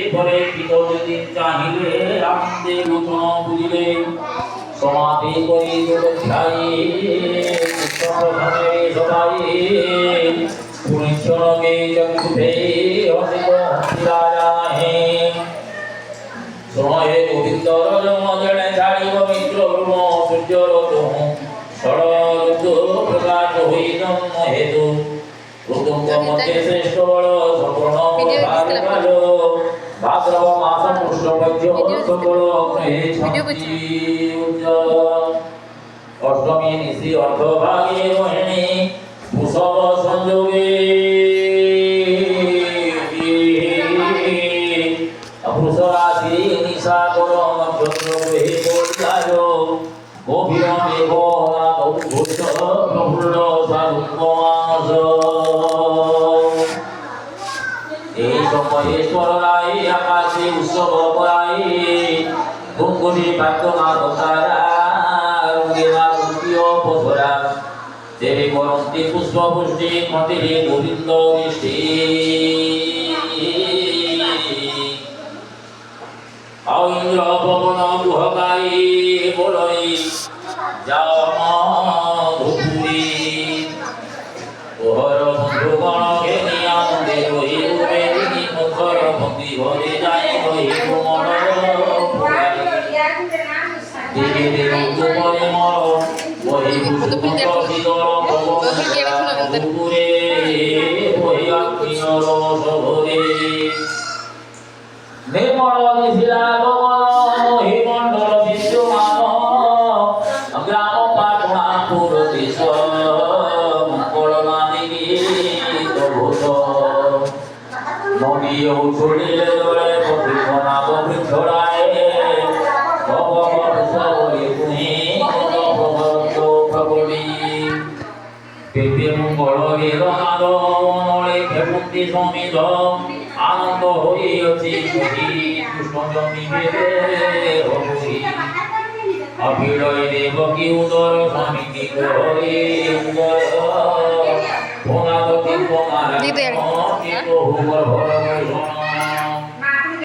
পরে পিতদিন চাহিলে আনন্দে নূতন বুঝিলে সমাধি করি দুর্ধ্যায়ী কৃষ্ণপ্রধানে সবাই পুনিচ্ছনকে চক্ষুভে হসিত হস্তিরাজাহে সময়ে গোবিন্দর জন্মজনে ছাড়িব মিত্র ব্রহ্ম সূর্যর ষড়যুদ্ধ প্রকাশ হই জন্ম হেতু প্রথম মধ্যে শ্রেষ্ঠ বড় সম্পূর্ণ ভাদ্রব মাস পুষ্পপক্ষ সকল অষ্টমী নিশি অর্ধভাগে রোহিণী ভূষব সংযোগে পুরুষরাশি নিশা কর নক্ষত্র গ্রহে পরিলাজ গভীর মেঘ ঘোষ প্রফুল্ল সারুমাস এই সময়ে স্মরণায় আকাশে উৎসব করাই ভঙ্গুরি প্রার্থনা তারা রঙ্গিমা কুন্তীয় পথরা দেবী করন্তি পুষ্প পুষ্টি মতিরে গোবিন্দ বৃষ্টি ইন্দ্র পবন গুহকাই বলই যাও ধুপুরি ওহর বন্ধুগণ ঘেনি আনন্দে রহিব বেদিনী মুখর ভক্তি ভরে যাই রহিব মনর দিকে দিকে উপরে মর রহিব সুন্দর শীতল পবনে রহি আত্মীয় রস ভরে নির্মল দিশিলা গগন মহিমণ্ডল বিশ্বমান গ্রাম পাটনা পুর দেশ মঙ্গলমানিনী ভূত নদীয় ছড়িলে দলে প্রতিপনা বৃক্ষরায় ভগবত সবরি তুমি ভগবত প্রবলি পেপে মঙ্গল বেদনাদ নলে ফেপুন্তি সমিত আনন্দ হইয়াছি কৃষ্ণ জন্মিবে হরি অভিড়য় দেবকী উদর স্বামী হরি উদর ভোনাগতি ভোনারা ভর ভর